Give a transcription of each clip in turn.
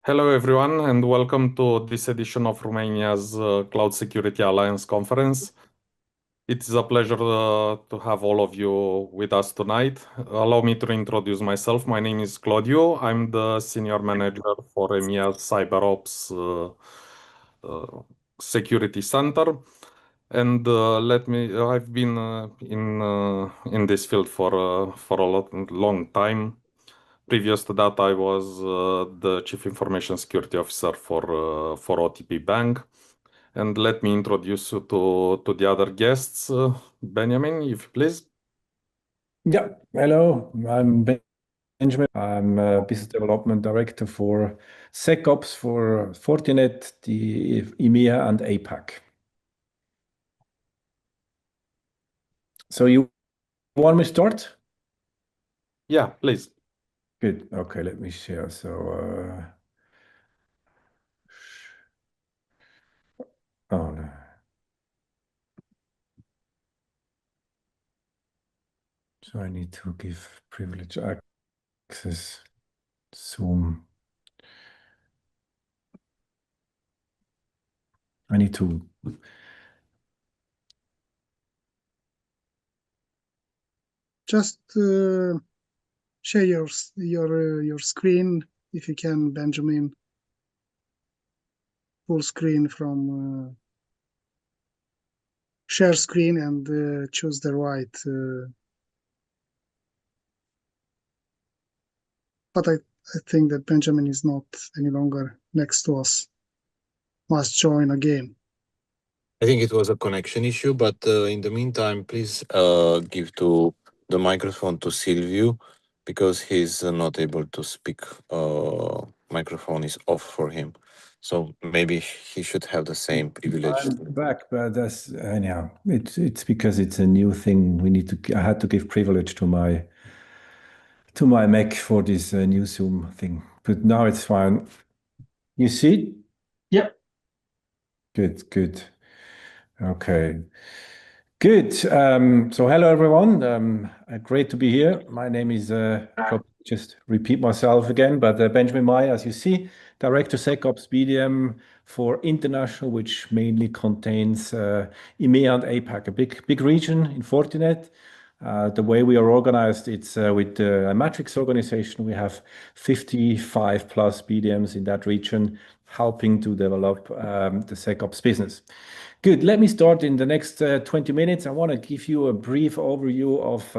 Hello, everyone, and welcome to this edition of Romania's Cloud Security Alliance conference. It is a pleasure to have all of you with us tonight. Allow me to introduce myself. My name is Claudio. I'm the Senior Manager for EMEA CyberOps Security Center. And I've been in this field for long time. Previous to that, I was the Chief Information Security Officer for OTP Bank. And let me introduce you to the other guests. Benjamin, if you please. Yeah, hello, I'm Benjamin. I'm Business Development Director for SecOps for Fortinet, the EMEA and APAC. So you want me to start? Yeah, please. Good. Okay, let me share. Oh no. So I need to give privilege access Zoom. I need to. Just share your screen if you can, Benjamin. Full screen from share screen and choose the right. But I think that Benjamin is not any longer next to us. Must join again. I think it was a connection issue, but in the meantime, please give the microphone to Silviu because he's not able to speak. Microphone is off for him, so maybe he should have the same privilege. I'm back, but that's anyhow. It's because it's a new thing. I had to give privilege to my Mac for this new Zoom thing, but now it's fine. You see? Yep. Good. Okay. Good. So hello everyone. Great to be here. My name is probably just repeat myself again, but Benjamin Meyer, as you see, Director SecOps BDM for International, which mainly contains EMEA and APAC, a big region in Fortinet. The way we are organized, it's with a matrix organization. We have 55 plus BDMs in that region, helping to develop the SecOps business. Good. Let me start in the next 20 minutes. I want to give you a brief overview of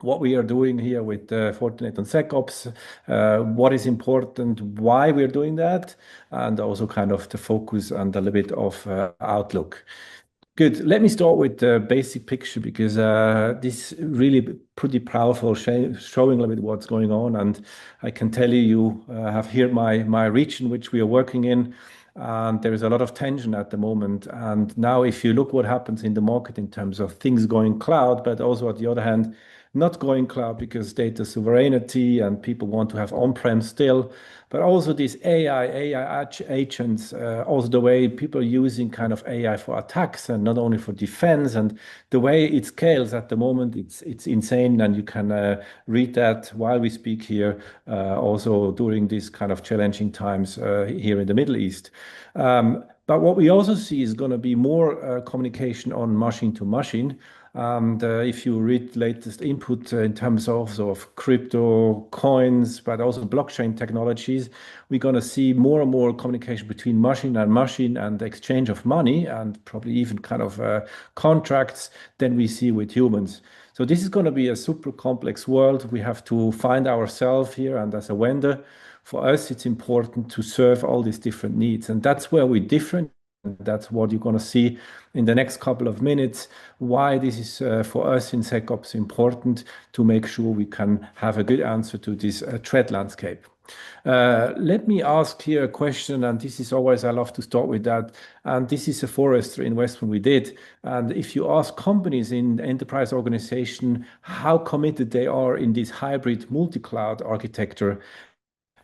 what we are doing here with Fortinet and SecOps, what is important, why we're doing that, and also kind of the focus and a little bit of outlook. Good. Let me start with the basic picture because this really pretty powerful showing a little bit what's going on. And I can tell you have here my region, which we are working in. And there is a lot of tension at the moment. And now if you look what happens in the market in terms of things going cloud, but also at the other hand, not going cloud because data sovereignty and people want to have on-prem still, but also these AI agents, also the way people are using kind of AI for attacks and not only for defense, and the way it scales at the moment, it's insane. And you can read that while we speak here, also during these kind of challenging times here in the Middle East. But what we also see is going to be more communication on machine to machine. And if you read latest input in terms of crypto coins, but also blockchain technologies, we're going to see more and more communication between machine and the exchange of money and probably even kind of contracts than we see with humans. So this is going to be a super complex world. We have to find ourselves here, and as a vendor, for us, it's important to serve all these different needs, and that's where we're different. That's what you're going to see in the next couple of minutes, why this is for us in SecOps important to make sure we can have a good answer to this threat landscape. Let me ask here a question, and this is always, I love to start with that. And this is a Forrester investment we did. And if you ask companies in enterprise organization how committed they are in this hybrid multi-cloud architecture,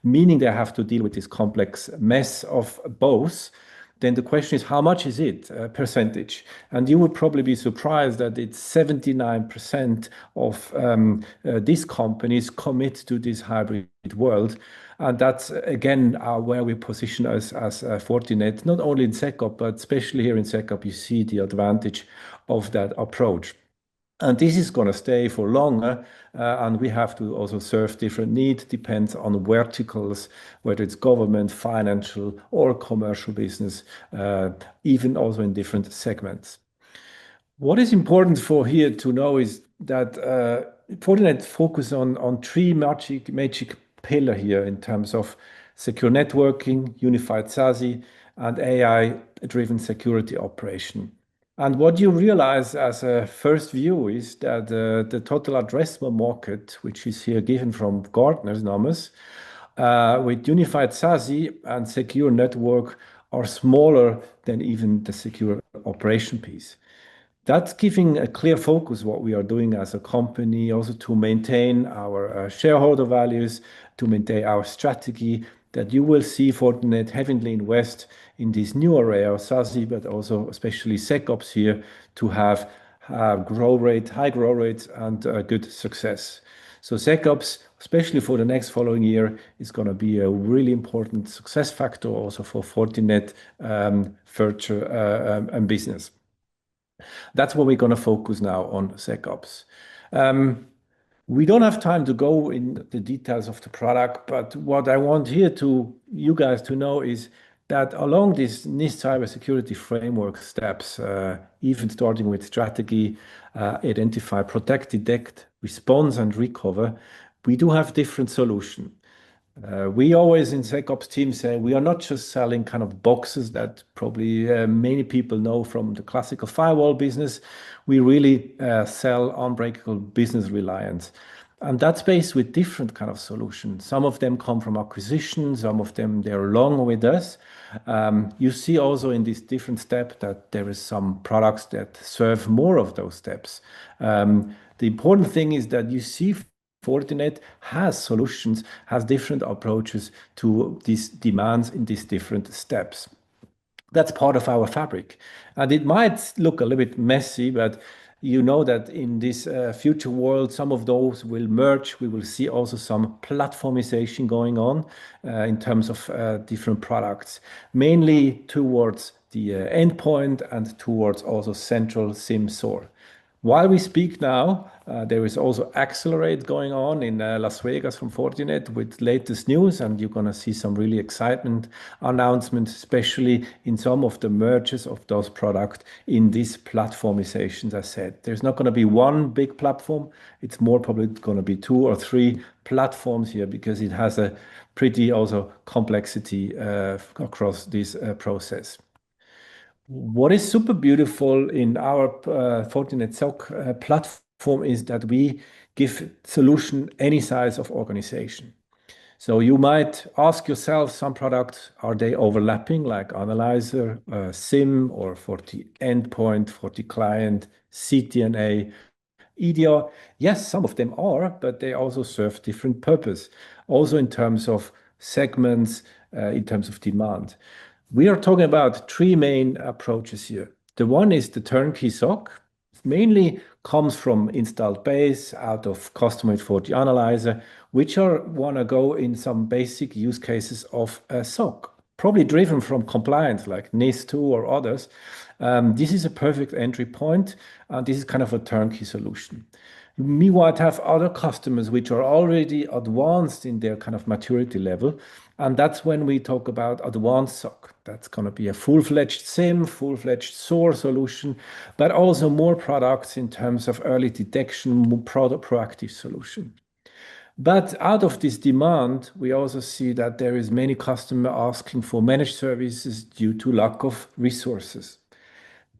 meaning they have to deal with this complex mess of both, then the question is, how much is it, percentage? And you would probably be surprised that it's 79% of these companies commit to this hybrid world. And that's, again, where we position us as Fortinet, not only in SecOps, but especially here in SecOps, you see the advantage of that approach. And this is going to stay for longer, and we have to also serve different needs, depends on verticals, whether it's government, financial, or commercial business, even also in different segments. What is important for here to know is that Fortinet focus on three magic pillar here in terms of secure networking, unified SASE, and AI-driven security operation. And what you realize as a first view is that the total addressable market, which is here given from Gartner's numbers, with unified SASE and secure network are smaller than even the secure operation piece. That's giving a clear focus what we are doing as a company, also to maintain our shareholder values, to maintain our strategy, that you will see Fortinet heavily invest in this new area of SASE, but also especially SecOps here to have high growth rates and good success. So SecOps, especially for the next following year, is going to be a really important success factor also for Fortinet future and business. That's what we're going to focus now on SecOps. We don't have time to go in the details of the product, but what I want here to you guys to know is that along this NIST cybersecurity framework steps, even starting with strategy, identify, protect, detect, response, and recover, we do have different solutions. We always in SecOps team say we are not just selling kind of boxes that probably many people know from the classical firewall business. We really sell unbreakable business reliance. And that's based with different kind of solutions. Some of them come from acquisitions, some of them they're long with us. You see also in this different step that there is some products that serve more of those steps. The important thing is that you see Fortinet has solutions, has different approaches to these demands in these different steps. That's part of our fabric. And it might look a little bit messy, but you know that in this future world, some of those will merge. We will see also some platformization going on in terms of different products, mainly towards the endpoint and towards also central SIM SOAR. While we speak now, there is also Accelerate going on in Las Vegas from Fortinet with latest news, and you're going to see some really excitement announcements, especially in some of the mergers of those products in these platformizations. I said there's not going to be one big platform. It's more probably going to be 2 or 3 platforms here because it has a pretty also complexity across this process. What is super beautiful in our Fortinet SOC platform is that we give solution any size of organization. So you might ask yourself, some products, are they overlapping like Analyzer, SIM, or FortiEndpoint, FortiClient, CTNA, EDR? Yes, some of them are, but they also serve different purpose. Also in terms of segments, in terms of demand. We are talking about 3 main approaches here. The one is the turnkey SOC. It mainly comes from installed base out of customized FortiAnalyzer, which want to go in some basic use cases of a SOC, probably driven from compliance like NIST 2 or others. This is a perfect entry point, and this is kind of a turnkey solution. We might have other customers which are already advanced in their kind of maturity level, and that's when we talk about advanced SOC. That's going to be a full-fledged SIM, full-fledged SOAR solution, but also more products in terms of early detection, more proactive solution. But out of this demand, we also see that there is many customers asking for managed services due to lack of resources,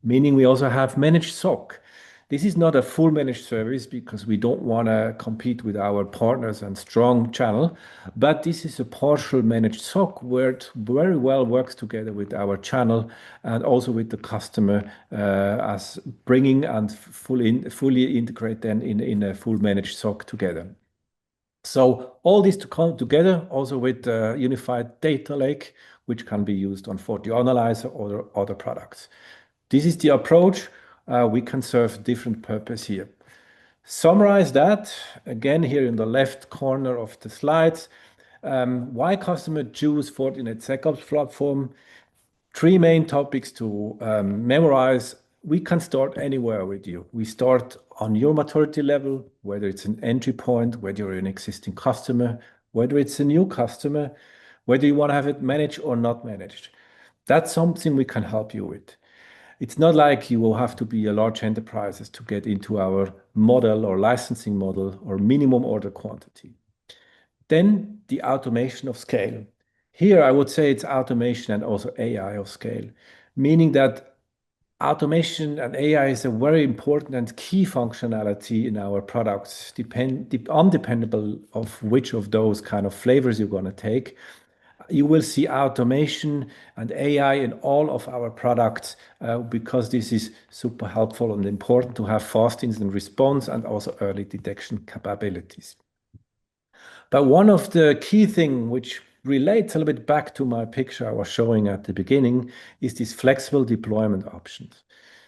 meaning we also have managed SOC. This is not a full managed service because we don't want to compete with our partners and strong channel, but this is a partial managed SOC where it very well works together with our channel and also with the customer as bringing and fully integrate them in a full managed SOC together. So all this to come together also with a unified data lake, which can be used on FortiAnalyzer or other products. This is the approach. We can serve different purpose here. Summarize that again here in the left corner of the slides. Why customer choose Fortinet SecOps platform? Three main topics to memorize. We can start anywhere with you. We start on your maturity level, whether it's an entry point, whether you're an existing customer, whether it's a new customer, whether you want to have it managed or not managed. That's something we can help you with. It's not like you will have to be a large enterprise to get into our model or licensing model or minimum order quantity. Then the automation of scale. Here, I would say it's automation and also AI of scale, meaning that automation and AI is a very important and key functionality in our products, undependable of which of those kind of flavors you're going to take. You will see automation and AI in all of our products because this is super helpful and important to have fast incident response and also early detection capabilities. But one of the key things which relates a little bit back to my picture I was showing at the beginning is these flexible deployment options.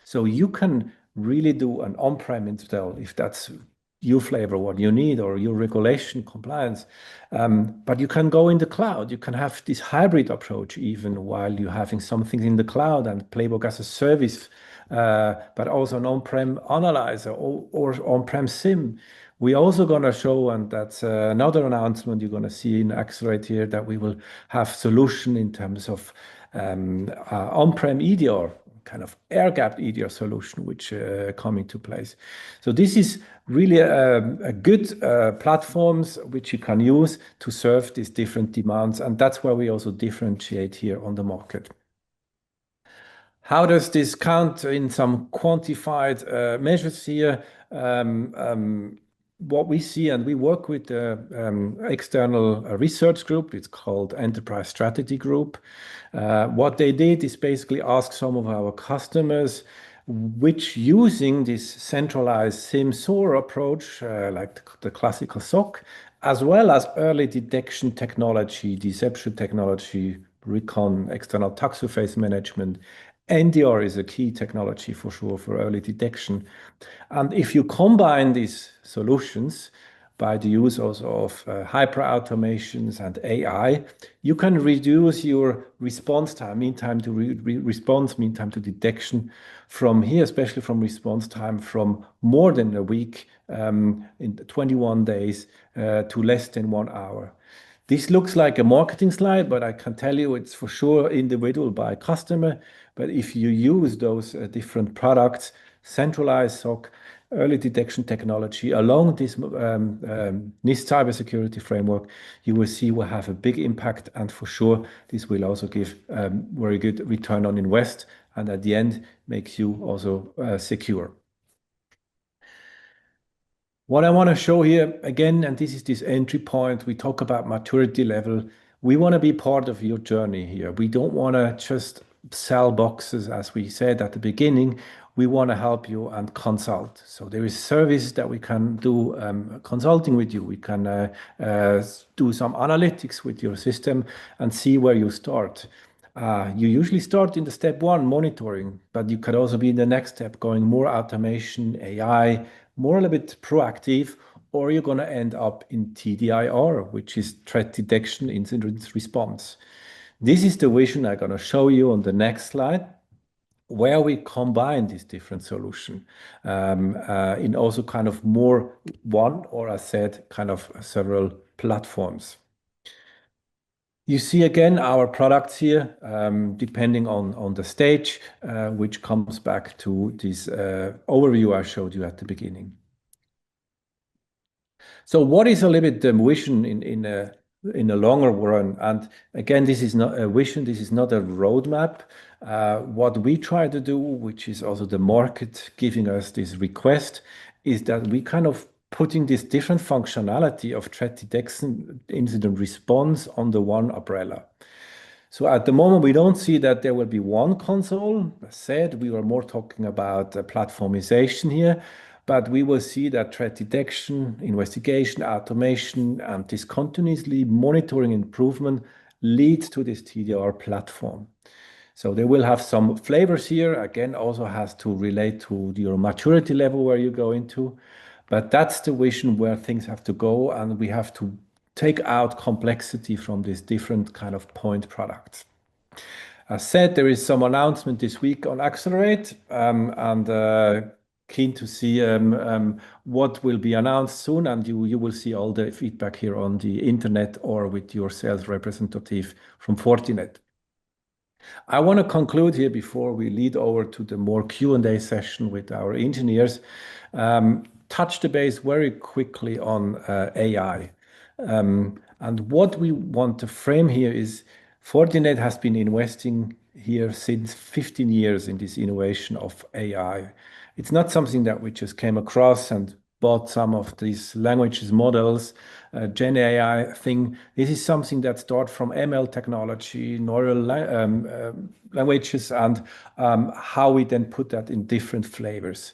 So you can really do an on-prem install if that's your flavor, what you need, or your regulation compliance. But you can go in the cloud. You can have this hybrid approach even while you're having something in the cloud and Playbook as a service, but also an on-prem analyzer or on-prem SIM. We're also going to show, and that's another announcement you're going to see in Accelerate here, that we will have solution in terms of on-prem EDR, kind of air-gapped EDR solution, which coming to place. So this is really a good platforms which you can use to serve these different demands, and that's where we also differentiate here on the market. How does this count in some quantified measures here? What we see, and we work with external research group, it's called Enterprise Strategy Group. What they did is basically ask some of our customers which using this centralized SIM-SOAR approach, like the classical SOC, as well as early detection technology, deception technology, recon, external attack surface management. NDR is a key technology for sure for early detection. And if you combine these solutions by the use also of hyper automations and AI, you can reduce your response time, mean time to response, mean time to detection from here, especially from response time from more than a week in 21 days to less than 1 hour. This looks like a marketing slide, but I can tell you it's for sure individual by customer. But if you use those different products, centralized SOC, early detection technology, along this NIST cybersecurity framework, you will see will have a big impact. And for sure, this will also give very good return on invest. And at the end, makes you also secure. What I want to show here again, and this is this entry point, we talk about maturity level. We want to be part of your journey here. We don't want to just sell boxes, as we said at the beginning. We want to help you and consult. So there is service that we can do consulting with you. We can do some analytics with your system and see where you start. You usually start in the step one, monitoring, but you could also be in the next step, going more automation, AI, more a little bit proactive, or you're going to end up in TDIR, which is threat detection, incident response. This is the vision I'm going to show you on the next slide, where we combine these different solutions in also kind of more one, or I said, kind of several platforms. You see again our products here, depending on the stage, which comes back to this overview I showed you at the beginning. So what is a little bit the vision in a longer run? And again, this is not a vision, this is not a roadmap. What we try to do, which is also the market giving us this request, is that we kind of putting this different functionality of threat detection, incident response on the one umbrella. So at the moment, we don't see that there will be one console. As said, we were more talking about platformization here. but we will see that threat detection, investigation, automation, and this continuously monitoring improvement leads to this TDR platform. So they will have some flavors here. Again, also has to relate to your maturity level where you go into. But that's the vision where things have to go, and we have to take out complexity from these different kind of point products. As said, there is some announcement this week on Accelerate, and keen to see what will be announced soon, and you will see all the feedback here on the internet or with your sales representative from Fortinet. I want to conclude here before we lead over to the more Q&A session with our engineers. Touch the base very quickly on AI. And what we want to frame here is Fortinet has been investing here since 15 years in this innovation of AI. It's not something that we just came across and bought some of these languages models, Gen AI thing. This is something that started from ML technology, neural languages, and how we then put that in different flavors.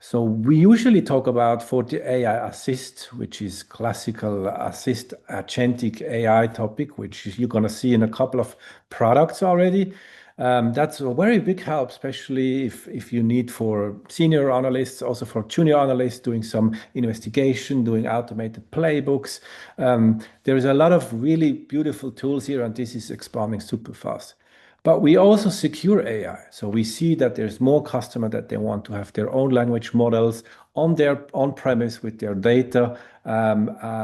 So we usually talk about FortiAI Assist, which is classical assist agentic AI topic, which you're going to see in a couple of products already. That's a very big help, especially if you need for senior analysts, also for junior analysts doing some investigation, doing automated playbooks. There is a lot of really beautiful tools here, and this is expanding super fast. But we also secure AI. So we see that there's more customers that they want to have their own language models on their on-premise with their data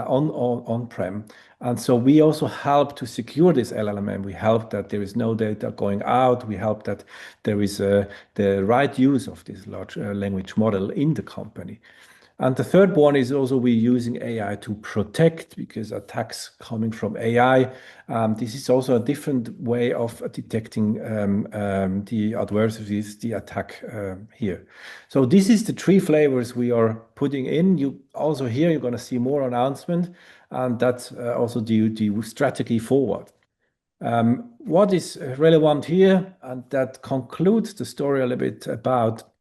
on-prem. And so we also help to secure this LLM. We help that there is no data going out. We help that there is the right use of this large language model in the company. And the third one is also we're using AI to protect, because attacks coming from AI. This is also a different way of detecting the adversaries, the attack here. So this is the three flavors we are putting in. You also here, you're going to see more announcement, and that's also the strategy forward. What is relevant here, and that concludes the story a little bit about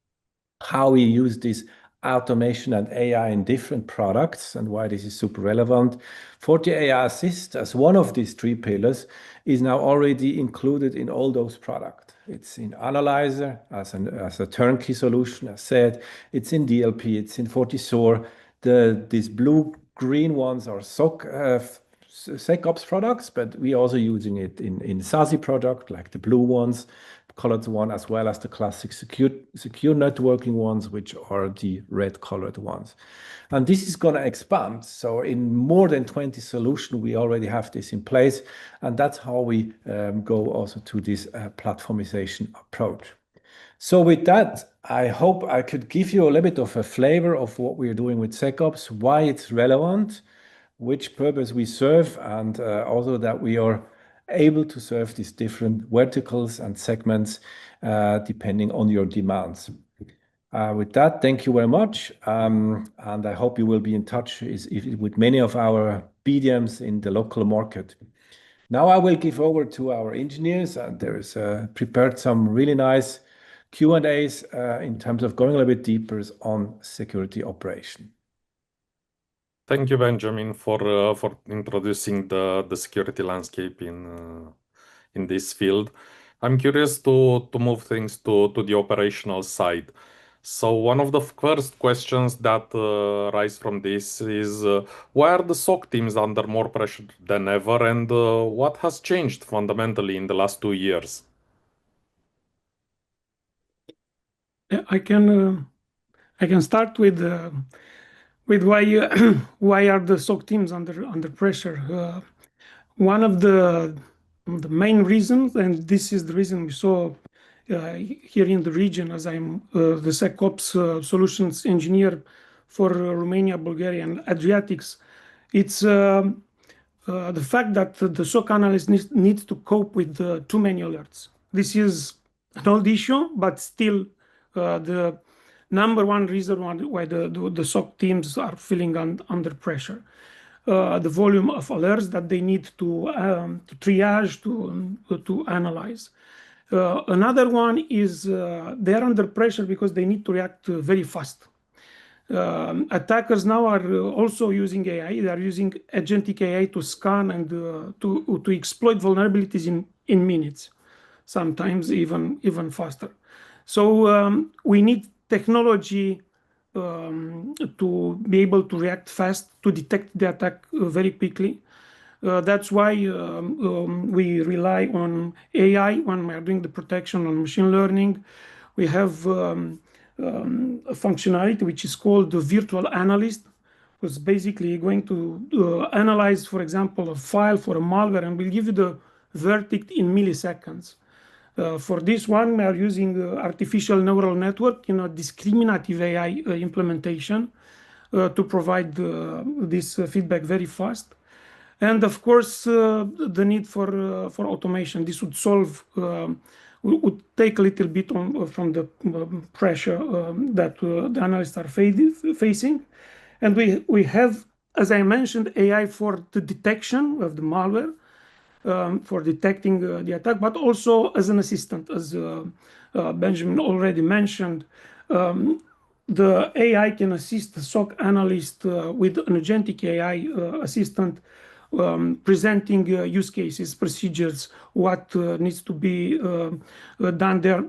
how we use this automation and AI in different products and why this is super relevant. FortiAI Assist, as one of these three pillars, is now already included in all those products. It's in Analyzer as a turnkey solution, as said. It's in DLP, it's in FortiSOAR. These blue-green ones are SecOps products, but we're also using it in SASE product, like the blue ones, colored one, as well as the classic secure networking ones, which are the red colored ones. And this is going to expand. So in more than 20 solutions, we already have this in place. And that's how we go also to this platformization approach. So with that, I hope I could give you a little bit of a flavor of what we're doing with SecOps, why it's relevant, which purpose we serve, and also that we are able to serve these different verticals and segments depending on your demands. With that, thank you very much. And I hope you will be in touch with many of our BDMs in the local market. Now I will give over to our engineers, and there is prepared some really nice Q&As in terms of going a little bit deeper on security operation. Thank you, Benjamin, for introducing the security landscape in this field. I'm curious to move things to the operational side. So one of the first questions that rise from this is why are the SOC teams under more pressure than ever, and what has changed fundamentally in the last 2 years? I can start with why are the SOC teams under pressure. One of the main reasons, and this is the reason we saw here in the region, as I'm the SecOps solutions engineer for Romania, Bulgaria, and Adriatics, it's the fact that the SOC analyst needs to cope with too many alerts. This is an old issue, but still the number one reason why the SOC teams are feeling under pressure. The volume of alerts that they need to triage, to analyze. Another one is they're under pressure because they need to react very fast. Attackers now are also using AI. They are using agentic AI to scan and to exploit vulnerabilities in minutes, sometimes even faster. So we need technology to be able to react fast, to detect the attack very quickly. That's why we rely on AI when we are doing the protection, on machine learning. We have a functionality which is called the virtual analyst, who's basically going to analyze, for example, a file for a malware and will give you the verdict in milliseconds. For this one, we are using artificial neural network, discriminative AI implementation to provide this feedback very fast. And of course, the need for automation. This would solve, would take a little bit from the pressure that the analysts are facing. And we have, as I mentioned, AI for the detection of the malware, for detecting the attack, but also as an assistant, as Benjamin already mentioned. The AI can assist the SOC analyst with an agentic AI assistant, presenting use cases, procedures, what needs to be done there.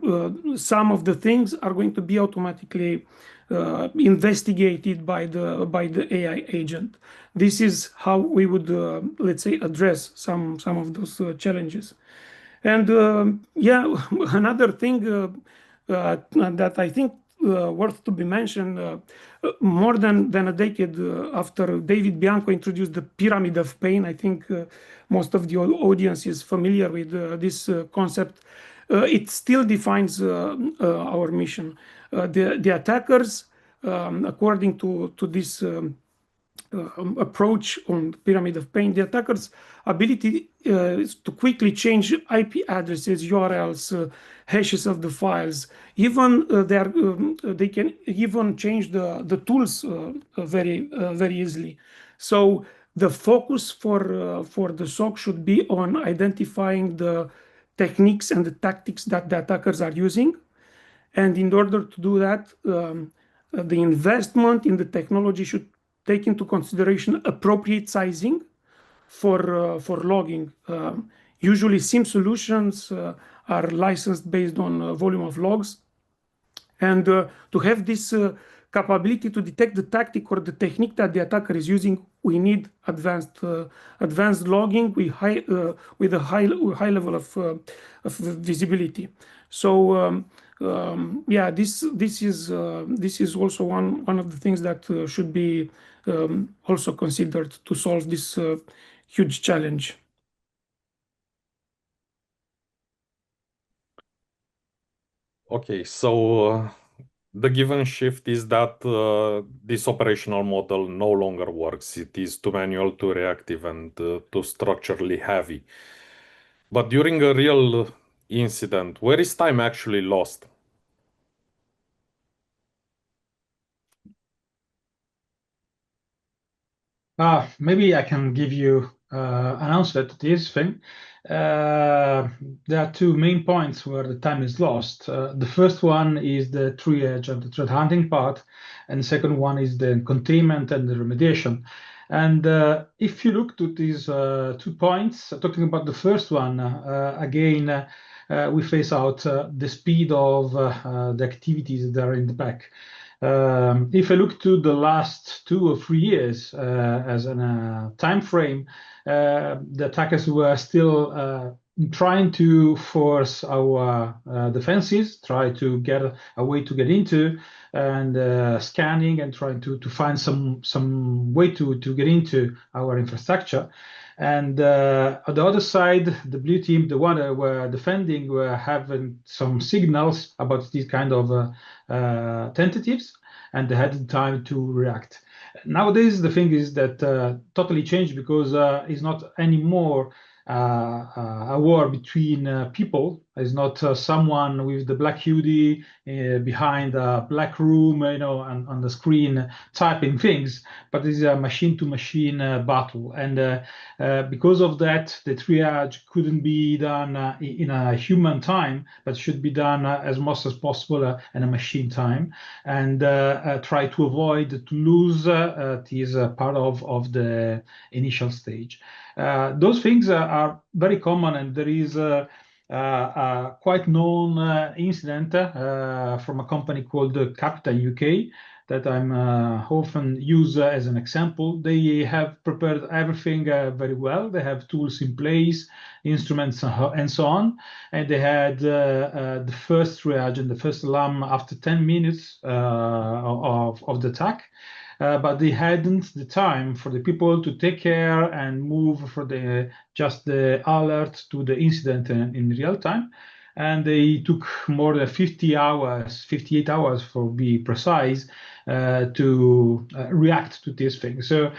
Some of the things are going to be automatically investigated by the AI agent. This is how we would, let's say, address some of those challenges. And yeah, another thing that I think worth to be mentioned, more than a decade after David Bianco introduced the pyramid of pain, I think most of the audience is familiar with this concept. It still defines our mission. The attackers, according to this approach on the pyramid of pain, the attacker's ability is to quickly change IP addresses, URLs, hashes of the files. Even they can even change the tools very easily. So the focus for the SOC should be on identifying the techniques and the tactics that the attackers are using. And in order to do that, the investment in the technology should take into consideration appropriate sizing for logging. Usually SIEM solutions are licensed based on volume of logs. And to have this capability to detect the tactic or the technique that the attacker is using, we need advanced logging with a high level of visibility. So yeah, this is also one of the things that should be also considered to solve this huge challenge. Okay, so the given shift is that this operational model no longer works. It is too manual, too reactive, and too structurally heavy. But during a real incident, where is time actually lost? Maybe I can give you an answer to this thing. There are two main points where the time is lost. The first one is the triage and the threat hunting part, and the second one is the containment and the remediation. And if you look to these 2 points, talking about the first one, again, we face out the speed of the activities that are in the back. If I look to the last 2 or 3 years as a time frame, the attackers were still trying to force our defenses, try to get a way to get into, and scanning and trying to find some way to get into our infrastructure. And on the other side, the blue team, the one that were defending, were having some signals about these kind of tentatives, and they had time to react. Nowadays, the thing is that totally changed because it's not anymore a war between people. It's not someone with the black hoodie behind a black room, and on the screen typing things, but it's a machine-to-machine battle. And because of that, the triage couldn't be done in a human time, but should be done as much as possible in a machine time, and try to avoid to lose this part of the initial stage. Those things are very common, and there is a quite known incident from a company called Capita UK that I'm often use as an example. They have prepared everything very well. They have tools in place, instruments, and so on. And they had the first triage and the first alarm after 10 minutes of the attack. But they hadn't the time for the people to take care and move for just the alert to the incident in real time. And they took more than 50 hours, 58 hours for be precise, to react to this thing. So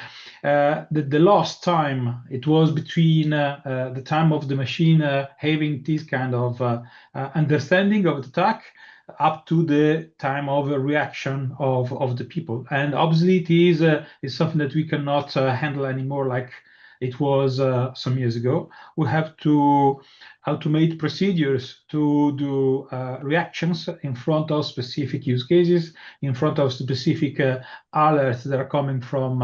the lost time, it was between the time of the machine having this kind of understanding of the attack up to the time of reaction of the people. And obviously it is something that we cannot handle anymore like it was some years ago. We have to automate procedures to do reactions in front of specific use cases, in front of specific alerts that are coming from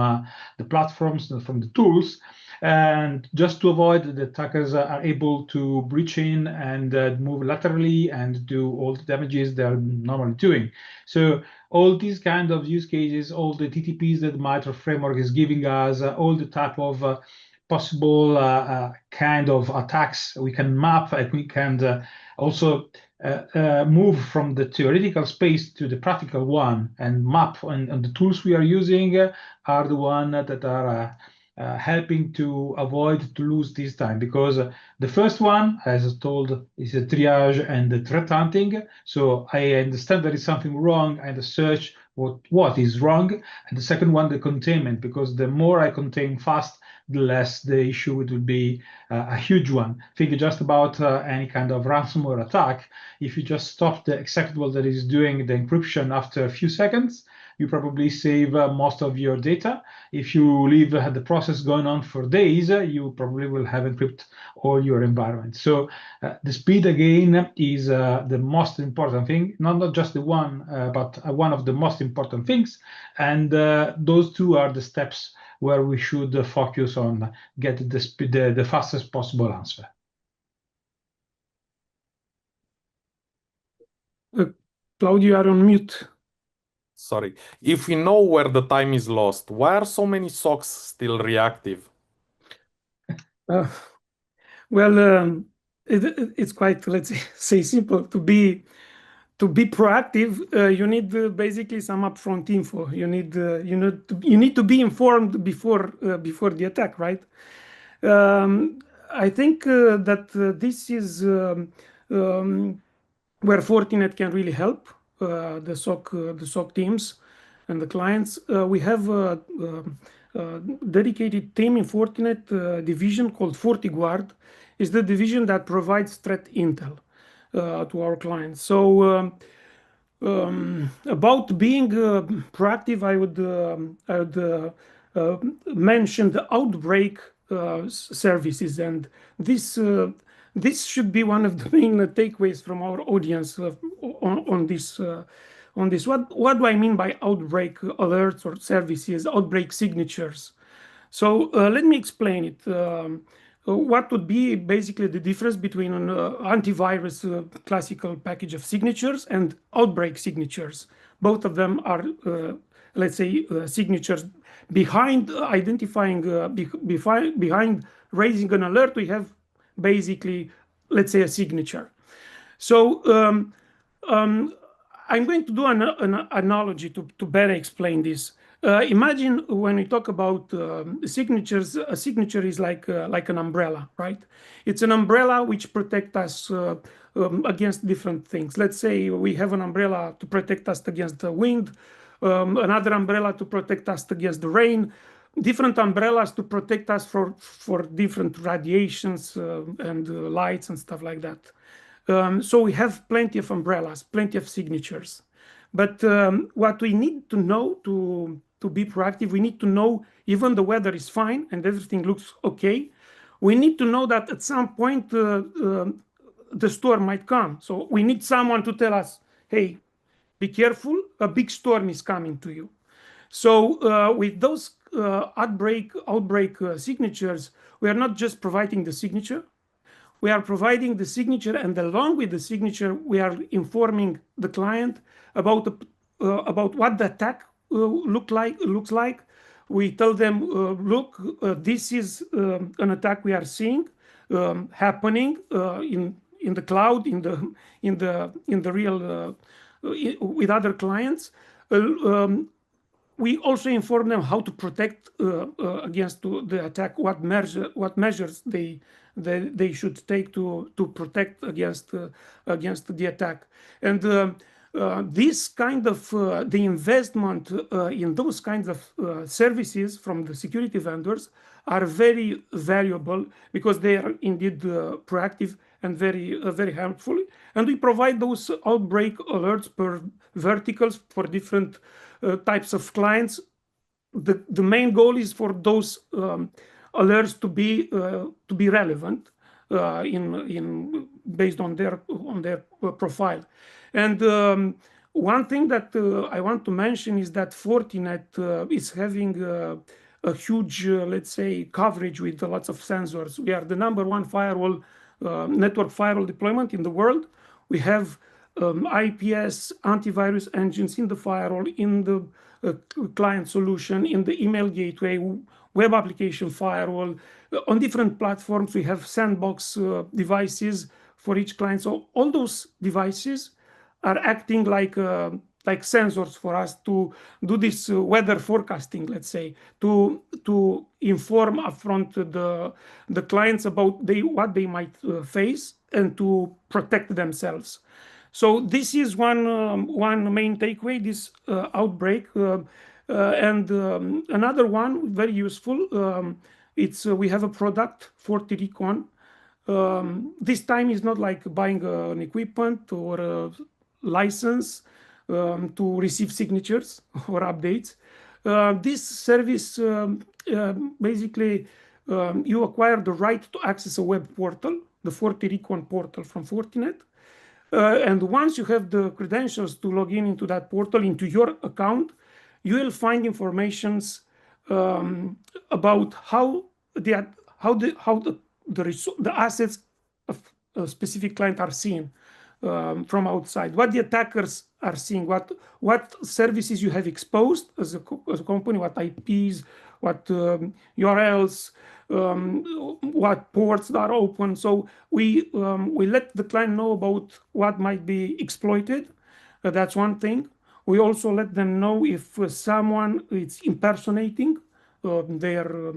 the platforms, from the tools, and just to avoid that the attackers are able to breach in and move laterally and do all the damages they're normally doing. So all these kind of use cases, all the TTPs that the MITRE framework is giving us, all the type of possible kind of attacks we can map, and we can also move from the theoretical space to the practical one and map, and the tools we are using are the one that are helping to avoid to lose this time, because the first one, as I told, is a triage and the threat hunting. So I understand there is something wrong and search what is wrong. And the second one, the containment, because the more I contain fast, the less the issue it will be a huge one. Think just about any kind of ransomware attack. If you just stop the executable that is doing the encryption after a few seconds, you probably save most of your data. If you leave the process going on for days, you probably will have encrypted all your environment. So the speed again is the most important thing, not just the one, but one of the most important things. And those two are the steps where we should focus on getting the fastest possible answer. Claudio, you are on mute. Sorry. If we know where the time is lost, why are so many SOCs still reactive? Well, it's quite, let's say, simple. To be proactive, you need basically some upfront info. You need to be informed before the attack, right? I think that this is where Fortinet can really help the SOC teams and the clients. We have a dedicated team in Fortinet division called FortiGuard. Is the division that provides threat intel to our clients. So about being proactive, I would mention the outbreak services, and this should be one of the main takeaways from our audience on this. What do I mean by outbreak alerts or services, outbreak signatures? So let me explain it. What would be basically the difference between an antivirus classical package of signatures and outbreak signatures? Both of them are, let's say, signatures behind identifying, behind raising an alert. We have basically, let's say, a signature. So I'm going to do an analogy to better explain this. Imagine when we talk about signatures, a signature is like an umbrella, right? It's an umbrella which protects us against different things. Let's say we have an umbrella to protect us against the wind, another umbrella to protect us against the rain, different umbrellas to protect us for different radiations and lights and stuff like that. So we have plenty of umbrellas, plenty of signatures. But what we need to know to be proactive, we need to know even the weather is fine and everything looks okay. We need to know that at some point the storm might come. So we need someone to tell us, hey, be careful, a big storm is coming to you. So with those outbreak signatures, we are not just providing the signature, we are providing the signature, and along with the signature, we are informing the client about what the attack looks like. We tell them, look, this is an attack we are seeing happening in the cloud, in the real with other clients. We also inform them how to protect against the attack, what measures they should take to protect against the attack. And this kind of the investment in those kinds of services from the security vendors are very valuable because they are indeed proactive and very helpful. And we provide those outbreak alerts per verticals for different types of clients. The main goal is for those alerts to be relevant in based on their profile. And one thing that I want to mention is that Fortinet is having a huge, let's say, coverage with lots of sensors. We are the #1 firewall, network firewall deployment in the world. We have IPS antivirus engines in the firewall, in the client solution, in the email gateway, web application firewall. On different platforms, we have sandbox devices for each client. So all those devices are acting like sensors for us to do this weather forecasting, let's say, to inform upfront the clients about what they might face and to protect themselves. So this is one main takeaway, this outbreak. And another one, very useful, it's we have a product, FortiRecon. This time is not like buying an equipment or a license to receive signatures or updates. This service, basically, you acquire the right to access a web portal, the FortiRecon portal from Fortinet. And once you have the credentials to log into that portal, into your account, you will find informations about how the assets of a specific client are seen from outside, what the attackers are seeing, what services you have exposed as a company, what IPs, what URLs, what ports are open. So we let the client know about what might be exploited. That's one thing. We also let them know if someone is impersonating their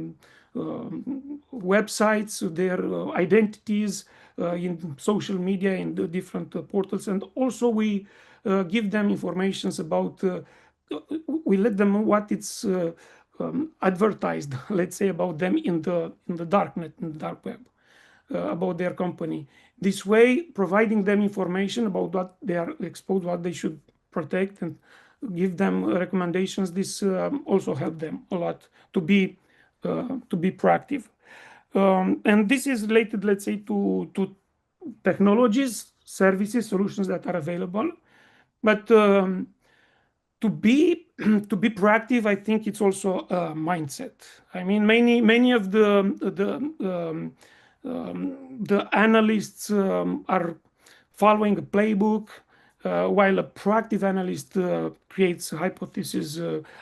websites, their identities in social media, in the different portals. And also we give them informations about, we let them know what it's advertised, let's say, about them in the darknet, in the dark web, about their company. This way, providing them information about what they are exposed, what they should protect, and give them recommendations. This also help them a lot to be proactive. And this is related, let's say, to technologies, services, solutions that are available. But to be proactive, I think it's also a mindset. I mean, many of the analysts are following a playbook, while a proactive analyst creates a hypothesis,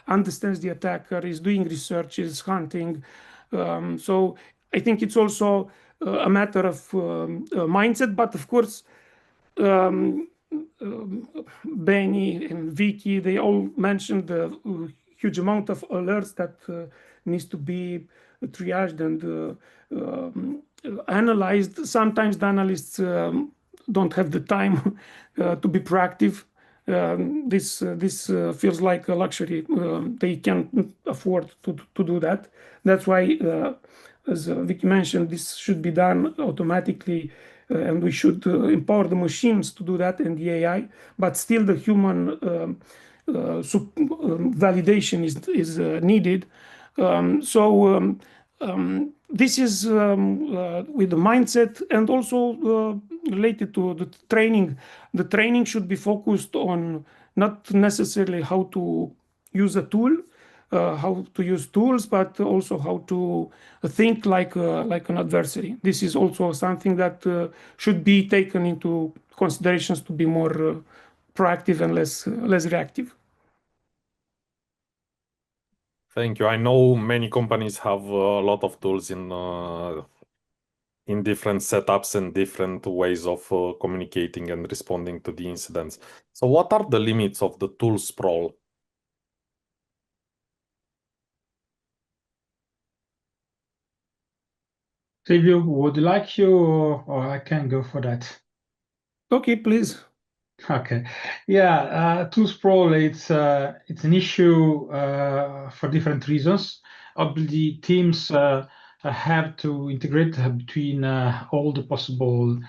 understands the attacker, is doing research, is hunting. So I think it's also a matter of mindset. But of course, Benny and Vicky, they all mentioned the huge amount of alerts that needs to be triaged and analyzed. Sometimes the analysts don't have the time to be proactive. This feels like a luxury. They can't afford to do that. That's why, as Vicky mentioned, this should be done automatically and we should empower the machines to do that and the AI, but still the human validation is needed. This is with the mindset, and also related to the training. The training should be focused on not necessarily how to use a tool, how to use tools, but also how to think like an adversary. This is also something that should be taken into considerations to be more proactive and less reactive. Thank you. I know many companies have a lot of tools in different setups and different ways of communicating and responding to the incidents. So what are the limits of the tool sprawl? Silvio, would you like you, or I can go for that? Okay, please. Okay, yeah, tool sprawl, it's an issue for different reasons. Obviously, teams have to integrate between all the possible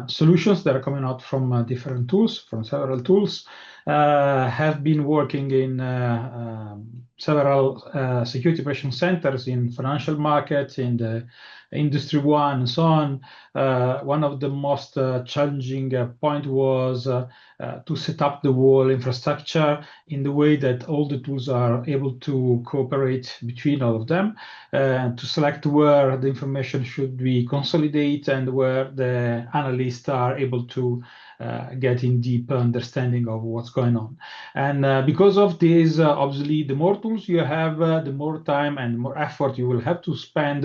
solutions that are coming out from different tools, from several tools. Have been working in several security operation centers in financial markets, in the Industry 1, and so on. One of the most challenging point was to set up the whole infrastructure in the way that all the tools are able to cooperate between all of them, to select where the information should be consolidated and where the analysts are able to get in deep understanding of what's going on. And because of this, obviously, the more tools you have, the more time and more effort you will have to spend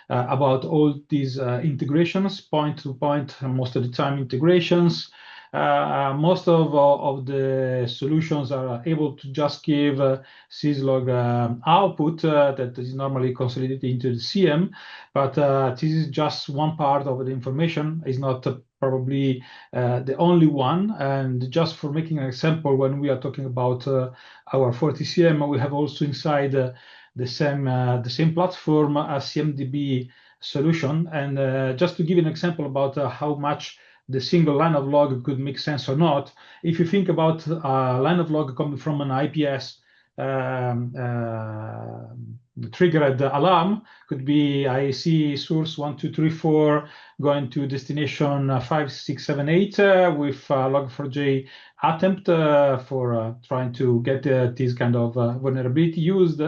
about all these integrations, point to point, most of the time integrations. Most of the solutions are able to just give syslog output that is normally consolidated into the CM, but this is just one part of the information. It's not probably the only one. And just for making an example, when we are talking about our 40CM, we have also inside the same platform a CMDB solution. And just to give you an example about how much the single line of log could make sense or not, if you think about a line of log coming from an IPS triggered alarm, could be IAC source 1, 2, 3, 4 going to destination 5, 6, 7, 8 with log4j attempt for trying to get this kind of vulnerability used.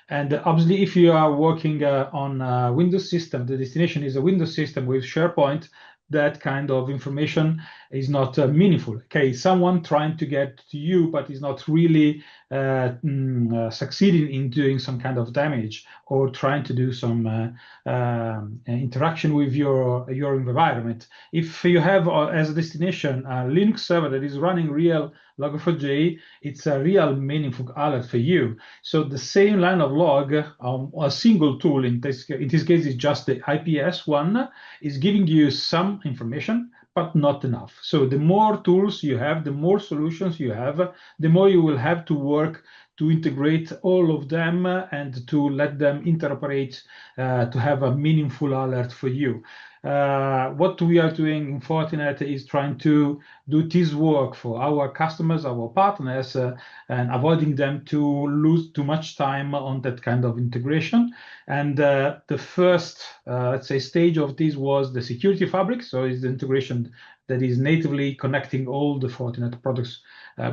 And obviously, if you are working on a Windows system, the destination is a Windows system with SharePoint, that kind of information is not meaningful. Okay, someone trying to get to you, but is not really succeeding in doing some kind of damage or trying to do some interaction with your environment. If you have as a destination a Linux server that is running real log4j, it's a real meaningful alert for you. So the same line of log, a single tool, in this case is just the IPS one, is giving you some information, but not enough. So the more tools you have, the more solutions you have, the more you will have to work to integrate all of them and to let them interoperate to have a meaningful alert for you. What we are doing in Fortinet is trying to do this work for our customers, our partners, and avoiding them to lose too much time on that kind of integration. And the first, let's say, stage of this was the security fabric. So it's the integration that is natively connecting all the Fortinet products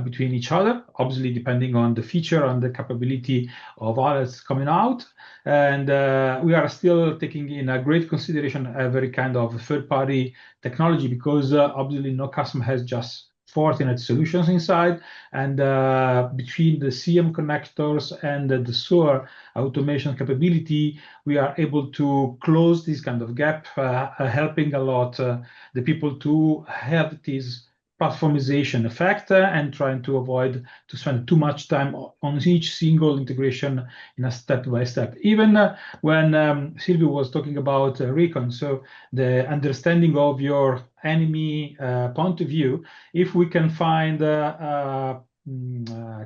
between each other, obviously depending on the feature and the capability of alerts coming out. And we are still taking in a great consideration every kind of third-party technology, because obviously no customer has just Fortinet solutions inside, and between the CM connectors and the SOAR automation capability, we are able to close this kind of gap, helping a lot the people to have this platformization effect and trying to avoid to spend too much time on each single integration in a step-by-step. Even when Silvio was talking about recon, so the understanding of your enemy point of view, if we can find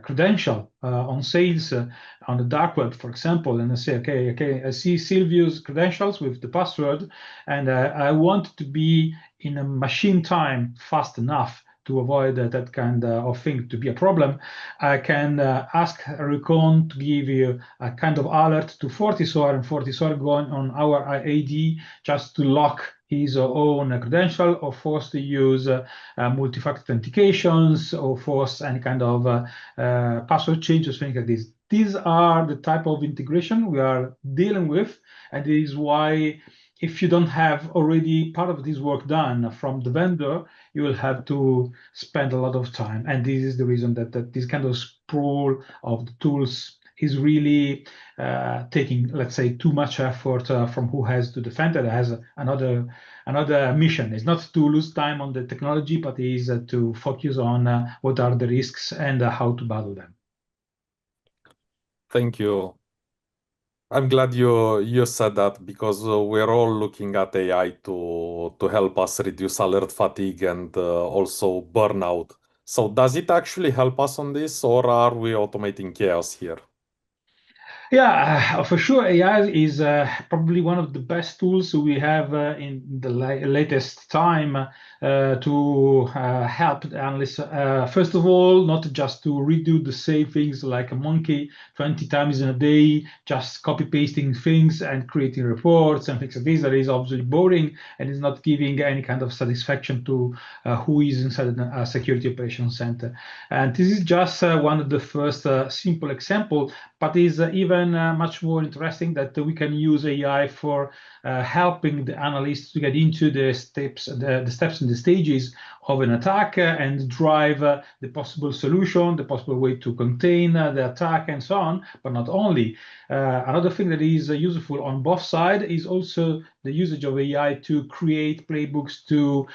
credential on sales on the dark web, for example, and I say, okay, I see Silvio's credentials with the password, and I want to be in a machine time fast enough to avoid that kind of thing to be a problem. I can ask Recon to give you a kind of alert to Fortisor, and Fortisor going on our AD just to lock his own credential, or force to use multi-factor authentications, or force any kind of password changes, things like this. These are the type of integration we are dealing with, and this is why if you don't have already part of this work done from the vendor, you will have to spend a lot of time. And this is the reason that this kind of sprawl of the tools is really taking, let's say, too much effort from who has to defend it. It has another mission. It's not to lose time on the technology, but is to focus on what are the risks and how to battle them. Thank you. I'm glad you said that, because we're all looking at AI to help us reduce alert fatigue and also burnout. So does it actually help us on this, or are we automating chaos here? Yeah, for sure. AI is probably one of the best tools we have in the latest time to help the analysts. First of all, not just to redo the same things like a monkey 20 times in a day, just copy pasting things and creating reports and things like this. That is obviously boring and is not giving any kind of satisfaction to who is inside a security operations center. And this is just one of the first simple example, but is even much more interesting that we can use AI for helping the analysts to get into the steps and the stages of an attack and drive the possible solution, the possible way to contain the attack, and so on. But not only. Another thing that is useful on both sides is also the usage of AI to create playbooks, to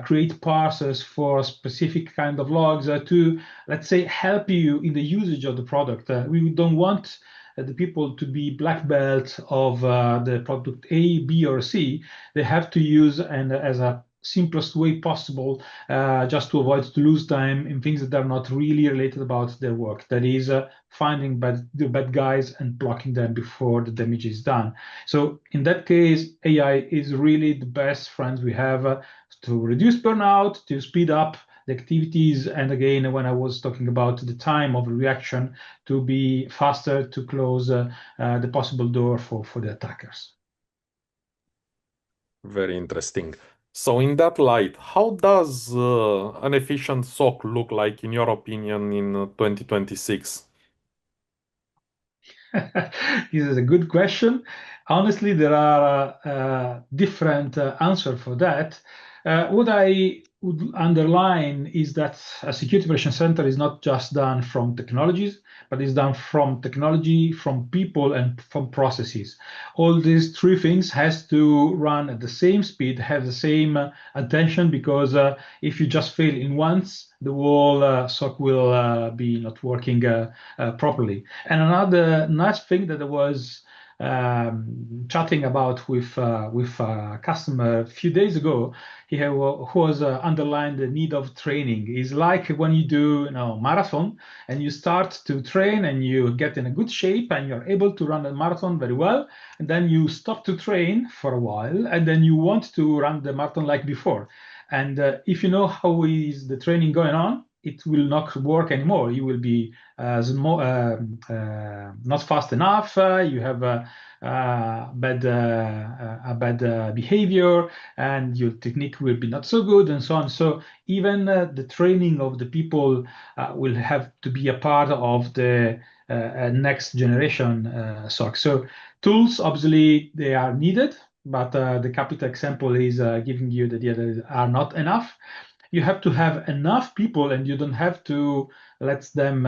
create parsers for specific kind of logs, to, let's say, help you in the usage of the product. We don't want the people to be black belt of the product A, B, or C. They have to use, and as a simplest way possible, just to avoid to lose time in things that are not really related about their work. That is finding the bad guys and blocking them before the damage is done. So in that case, AI is really the best friends we have to reduce burnout, to speed up the activities, and again, when I was talking about the time of reaction, to be faster to close the possible door for the attackers. Very interesting. So in that light, how does an efficient SOC look like, in your opinion, in 2026? This is a good question. Honestly, there are different answers for that. What I would underline is that a security operations center is not just done from technologies, but is done from technology, from people, and from processes. All these three things has to run at the same speed, have the same attention, because if you just fail in once, the whole SOC will be not working properly. And another nice thing that I was chatting about with a customer a few days ago, who was underlined the need of training. Is like when you do marathon and you start to train and you get in a good shape and you're able to run a marathon very well, and then you stop to train for a while and then you want to run the marathon like before. And if you know how is the training going on, it will not work anymore. You will be not fast enough. You have bad behavior, and your technique will be not so good, and so on. So even the training of the people will have to be a part of the next generation SOC. So tools, obviously, they are needed, but the capital example is giving you the idea that are not enough. You have to have enough people, and you don't have to let them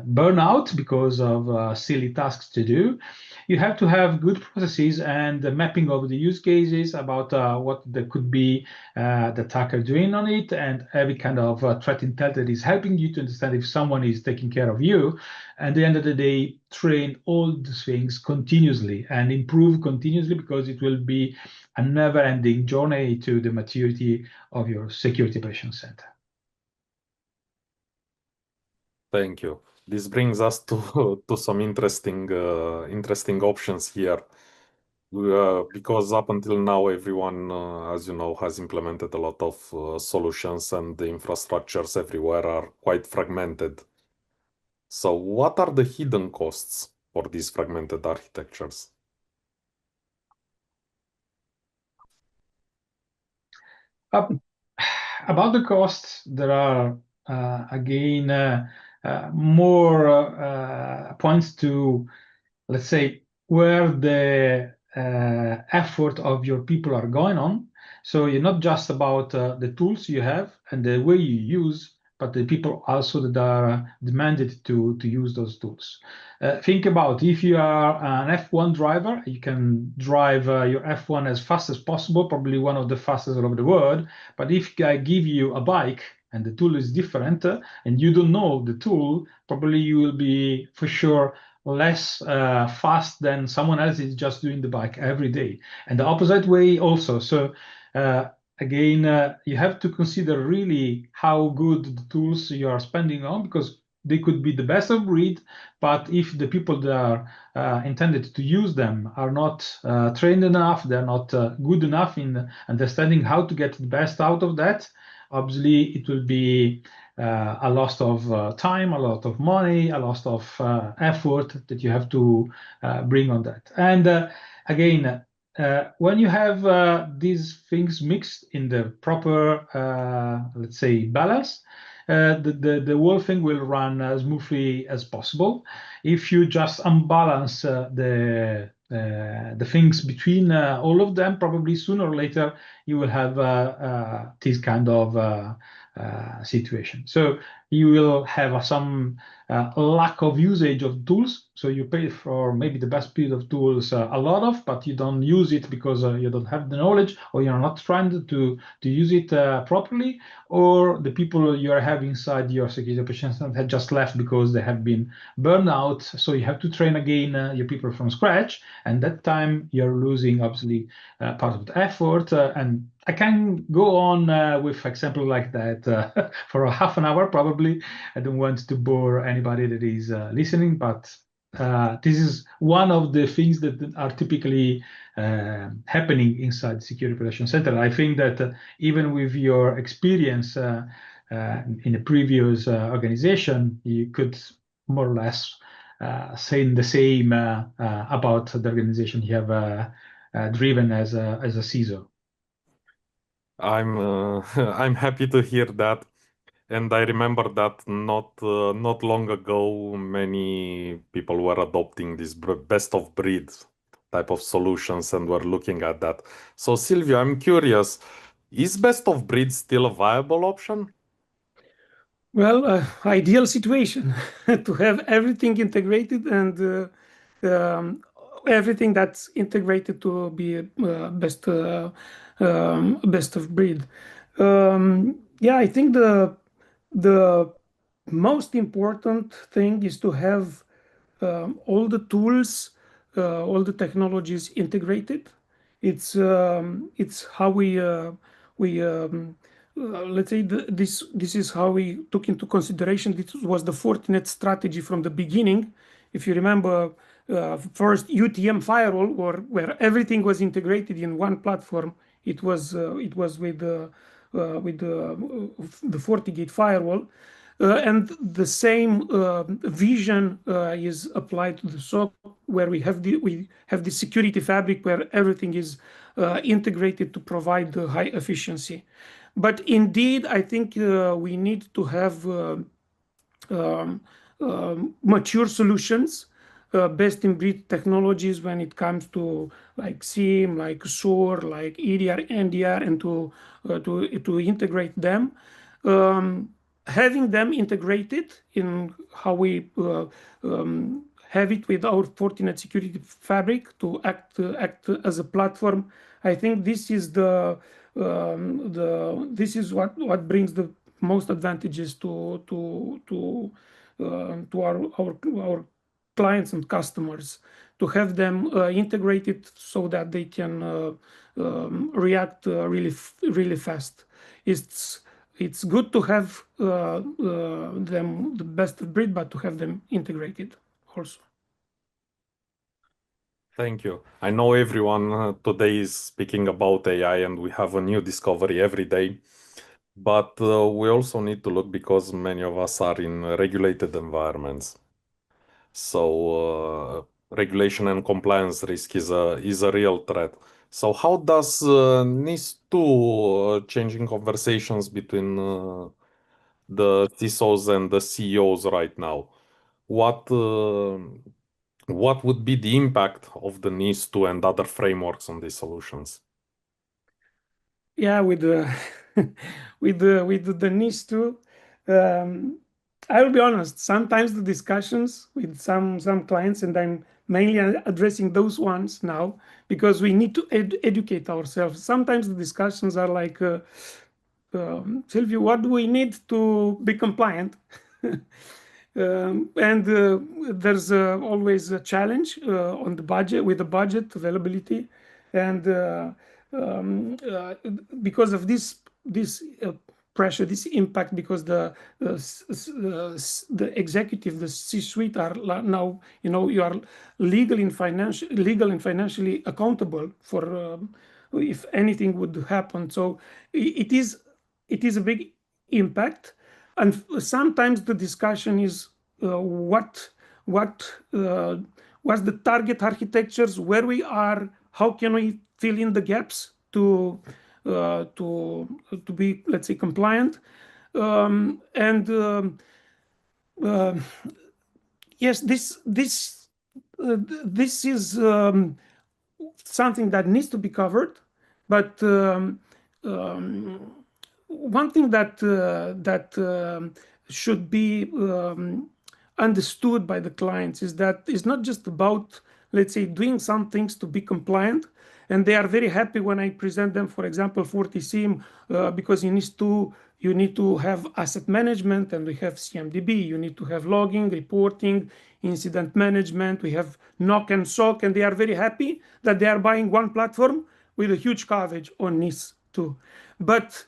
burn out because of silly tasks to do. You have to have good processes and the mapping of the use cases about what there could be the attacker doing on it, and every kind of threat intel that is helping you to understand if someone is taking care of you. And at the end of the day, train all these things continuously and improve continuously, because it will be a never-ending journey to the maturity of your security operations center. Thank you. This brings us to some interesting options here. Because up until now, everyone, as you know, has implemented a lot of solutions, and the infrastructures everywhere are quite fragmented. So what are the hidden costs for these fragmented architectures? About the costs, there are again more points to, let's say, where the effort of your people are going on. So you're not just about the tools you have and the way you use, but the people also that are demanded to use those tools. Think about if you are an F1 driver, you can drive your F1 as fast as possible, probably one of the fastest all over the world. But if I give you a bike and the tool is different and you don't know the tool, probably you will be for sure less fast than someone else is just doing the bike every day. And the opposite way also. So again, you have to consider really how good the tools you are spending on, because they could be the best of breed, but if the people that are intended to use them are not trained enough, they're not good enough in understanding how to get the best out of that, obviously it will be a loss of time, a lot of money, a loss of effort that you have to bring on that. And again, when you have these things mixed in the proper, let's say, balance, the whole thing will run as smoothly as possible. If you just unbalance the things between all of them, probably sooner or later you will have this kind of situation. So you will have some lack of usage of tools. So you pay for maybe the best piece of tools a lot of, but you don't use it because you don't have the knowledge, or you're not trying to use it properly, or the people you have inside your security operations have just left because they have been burned out. So you have to train again your people from scratch, and that time you're losing obviously part of the effort. And I can go on with example like that for a half an hour probably. I don't want to bore anybody that is listening, but this is one of the things that are typically happening inside the Security Operations Center. I think that even with your experience in a previous organization, you could more or less say the same about the organization you have driven as a CISO. I'm happy to hear that, and I remember that not long ago, many people were adopting this best of breed type of solutions and were looking at that. So Silvio, I'm curious, is best of breed still a viable option? Well, ideal situation to have everything integrated and everything that's integrated to be best of breed. Yeah, I think the most important thing is to have all the tools, all the technologies integrated. It's how we let's say this is how we took into consideration. This was the Fortinet strategy from the beginning. If you remember, first UTM firewall, where everything was integrated in one platform. It was with the FortiGate firewall. And the same vision is applied to the SOC, where we have the security fabric where everything is integrated to provide the high efficiency. But indeed, I think we need to have mature solutions, best in breed technologies when it comes to like SIEM, like SOAR, like EDR, NDR, and to integrate them. Having them integrated in how we have it with our Fortinet security fabric to act as a platform. I think this is this is what brings the most advantages to our clients and customers, to have them integrated so that they can react really fast. It's it's good to have them the best of breed, but to have them integrated also. Thank you. I know everyone today is speaking about AI and we have a new discovery every day, but we also need to look because many of us are in regulated environments. So regulation and compliance risk is a real threat. So how does NIS2 changing conversations between the CISOs and the CEOs right now? What would be the impact of the NIS2 and other frameworks on these solutions? Yeah, with the with the NIS2, I will be honest. Sometimes the discussions with some clients, and I'm mainly addressing those ones now because we need to educate ourselves. Sometimes the discussions are like, Silvio, what do we need to be compliant? And there's always a challenge on the budget, with the budget availability, and because of this pressure, this impact, because the executive, the C-suite are now, you are legal and financially accountable for if anything would happen. So it is a big impact. And sometimes the discussion is what's the target architectures, where we are, how can we fill in the gaps to be, let's say, compliant. Yes, this is something that needs to be covered, but one thing that should be understood by the clients is that it's not just about, let's say, doing some things to be compliant, and they are very happy when I present them, for example, 40SIM, because you need to have asset management, and we have CMDB. You need to have logging, reporting, incident management. We have NOC and SOC, and they are very happy that they are buying one platform with a huge coverage on NIS2. But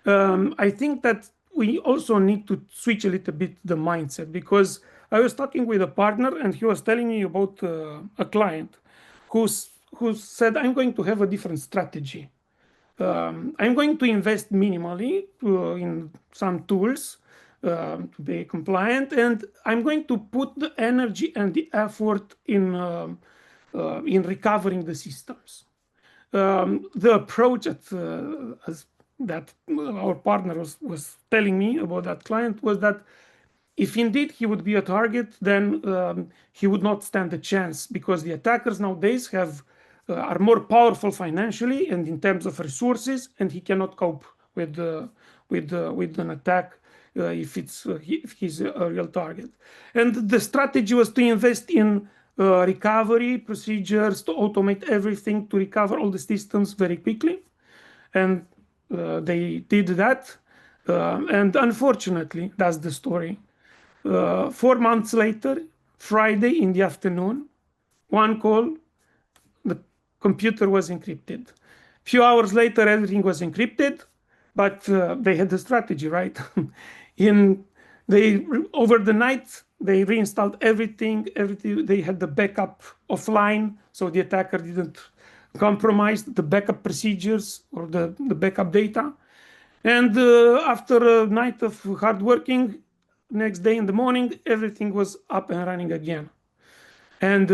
I think that we also need to switch a little bit the mindset, because I was talking with a partner and he was telling me about a client who said, I'm going to have a different strategy. I'm going to invest minimally in some tools to be compliant, and I'm going to put the energy and the effort in recovering the systems. The approach that our partner was telling me about that client was that if indeed he would be a target, then he would not stand a chance, because the attackers nowadays are more powerful financially and in terms of resources, and he cannot cope with an attack if he's a real target. And the strategy was to invest in recovery procedures, to automate everything, to recover all the systems very quickly, and they did that. And unfortunately, that's the story. 4 months later, Friday in the afternoon, one call, the computer was encrypted. Few hours later, everything was encrypted, but they had the strategy, right? Over the night, they reinstalled everything. They had the backup offline, so the attacker didn't compromise the backup procedures or the backup data. And after a night of hard working, next day in the morning, everything was up and running again. And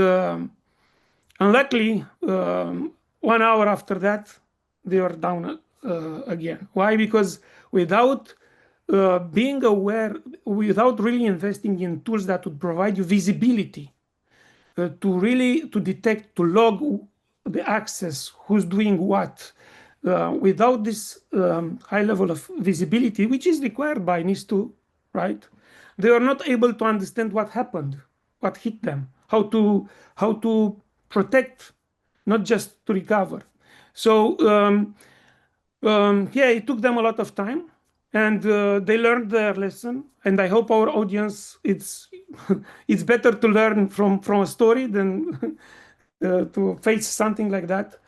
unluckily, 1 hour after that, they were down again. Why? Because without being aware, without really investing in tools that would provide you visibility, to detect, to log the access, who's doing what, without this high level of visibility, which is required by NIS2, right? They are not able to understand what happened, what hit them, how to protect, not just to recover. So yeah, it took them a lot of time, and they learned their lesson. And I hope our audience, it's better to learn from a story than to face something like that.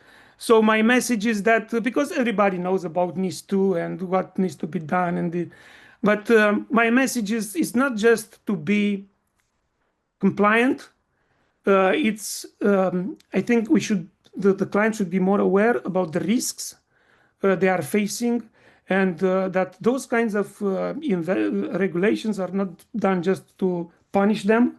So my message is that because everybody knows about NIS2 and what needs to be done, but my message is not just to be compliant. I think the client should be more aware about the risks they are facing, and that those kinds of regulations are not done just to punish them.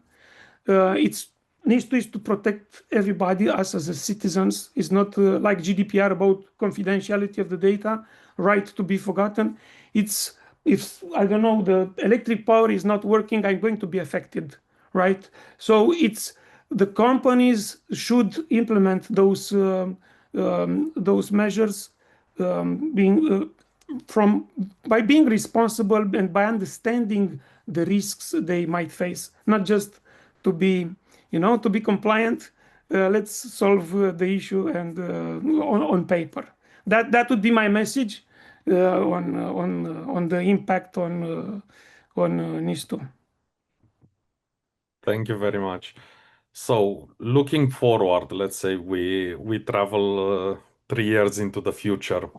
It's needs to protect everybody, us as citizens. It's not like GDPR about confidentiality of the data, right to be forgotten. It's if I don't know, the electric power is not working, I'm going to be affected, right? So it's the companies should implement those measures, being by being responsible and by understanding the risks they might face, not just to be compliant. Let's solve the issue and on paper. That would be my message on the impact on NIS2. Thank you very much. So looking forward, let's say we travel 3 years into the future.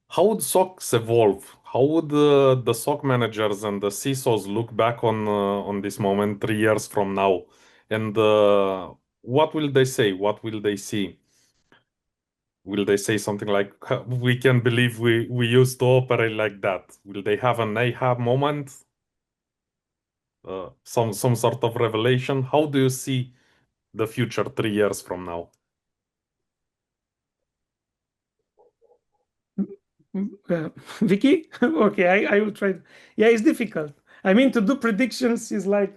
How would SOCs evolve? How would the SOC managers and the CISOs look back on this moment 3 years from now? And what will they say? What will they see? Will they say something like, "We can't believe we used to operate like that"? Will they have an aha moment? Some sort of revelation? How do you see the future 3 years from now? Vicky? Okay, I will try. Yeah, it's difficult. I mean, to do predictions is like,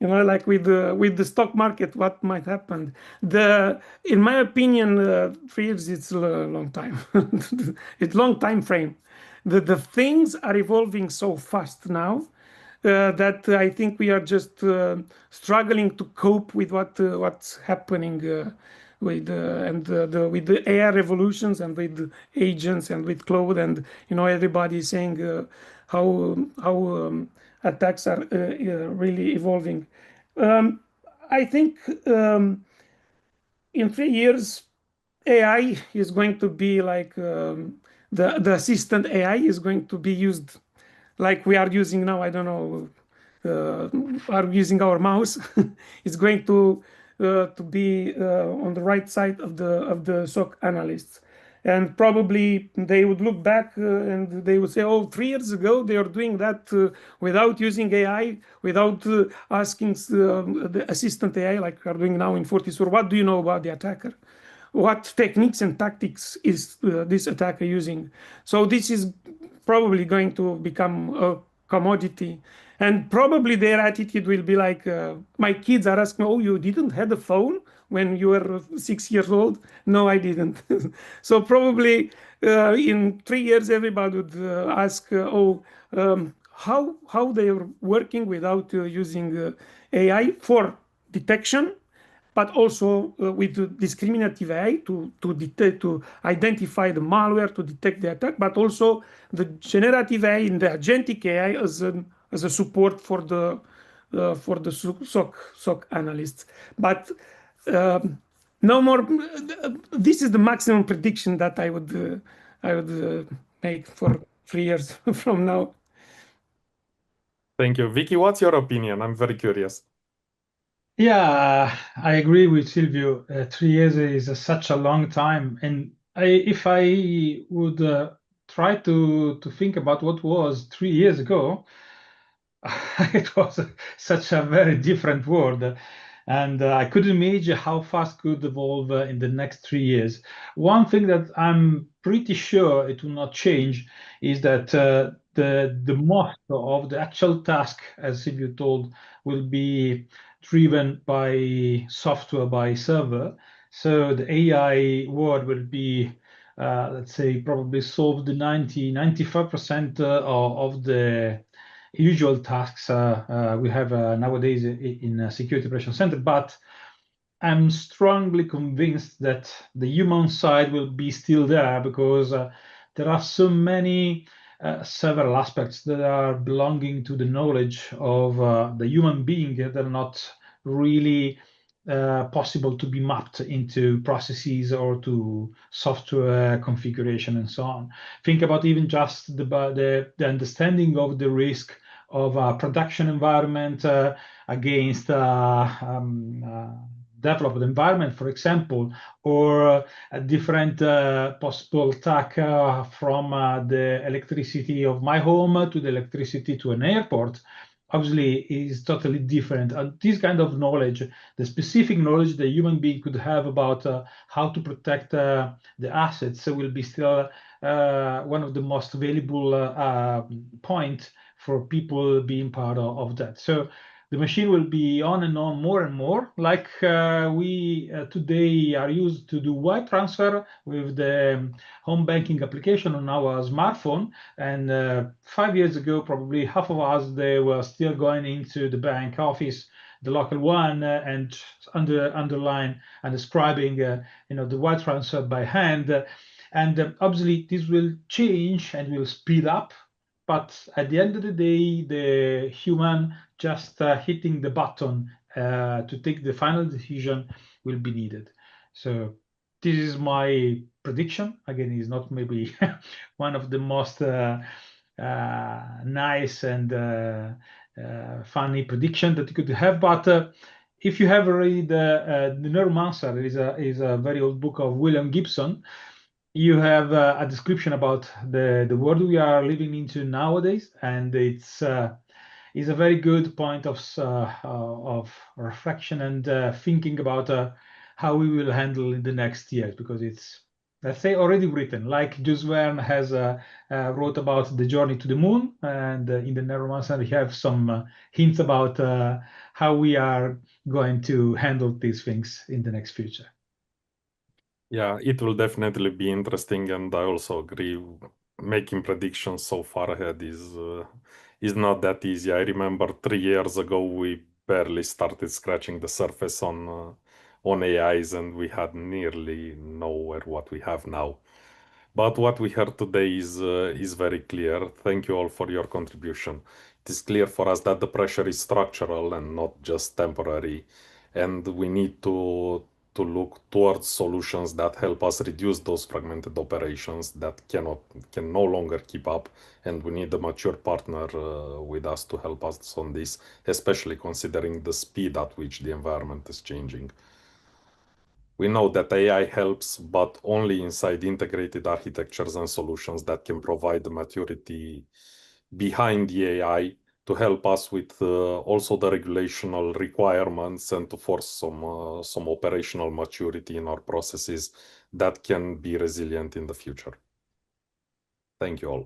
like with the stock market, what might happen. In my opinion, 3 years it's a long time. It's long time frame. The things are evolving so fast now that I think we are just struggling to cope with what's happening with with the AI revolutions and with agents and with cloud, and everybody is saying how attacks are really evolving. I think in 3 years AI is going to be like the assistant AI is going to be used like we are using now. I don't know, are using our mouse. It's going to be on the right side of the SOC analysts, and probably they would look back and they would say, "Oh, 3 years ago they are doing that without using AI, without asking the assistant AI like we are doing now in Fortisur. What do you know about the attacker? What techniques and tactics is this attacker using?" So this is probably going to become a commodity, and probably their attitude will be like, my kids are asking, "Oh, you didn't have a phone when you were 6 years old?" "No, I didn't." So probably in 3 years everybody would ask, how they are working without using AI for detection, but also with the discriminative AI to identify the malware, to detect the attack, but also the generative AI and the agentic AI as a support for the SOC analysts. But no more. This is the maximum prediction that I would make for 3 years from now. Thank you. Vicky, what's your opinion? I'm very curious. Yeah, I agree with Silvio. 3 years is such a long time, and if I would try to think about what was 3 years ago, it was such a very different world, and I couldn't imagine how fast could evolve in the next 3 years. One thing that I'm pretty sure it will not change is that the most of the actual task, as Silvio told, will be driven by software, by server. So the AI world will be, let's say, probably solve the 95% of the usual tasks we have nowadays in a security operations center. But I'm strongly convinced that the human side will be still there, because there are so many several aspects that are belonging to the knowledge of the human being that are not really possible to be mapped into processes or to software configuration and so on. Think about even just the understanding of the risk of a production environment against developed environment, for example, or a different possible attack from the electricity of my home to the electricity to an airport. Obviously is totally different. And this kind of knowledge, the specific knowledge the human being could have about how to protect the assets will be still one of the most valuable point for people being part of that. So the machine will be on and on more and more, like we today are used to do wire transfer with the home banking application on our smartphone. And 5 years ago, probably half of us, they were still going into the bank office, the local one, and underline and describing the wire transfer by hand. And obviously, this will change and will speed up. But at the end of the day, the human just hitting the button to take the final decision will be needed. So this is my prediction. Again, it's not maybe one of the most nice and funny prediction that you could have, but if you have read the Neuromancer, is a very old book of William Gibson, you have a description about the world we are living into nowadays, and it's a very good point of reflection and thinking about how we will handle in the next years, because it's, let's say, already written. Like Jules Verne has wrote about the journey to the moon, and in the Neuromancer we have some hints about how we are going to handle these things in the next future. Yeah, it will definitely be interesting, and I also agree. Making predictions so far ahead is not that easy. I remember 3 years ago we barely started scratching the surface on AIs, and we had nearly nowhere what we have now. But what we heard today is very clear. Thank you all for your contribution. It is clear for us that the pressure is structural and not just temporary, and we need to look towards solutions that help us reduce those fragmented operations that can no longer keep up, and we need a mature partner with us to help us on this, especially considering the speed at which the environment is changing. We know that AI helps, but only inside integrated architectures and solutions that can provide the maturity behind the AI to help us with also the regulational requirements and to force some operational maturity in our processes that can be resilient in the future. Thank you all.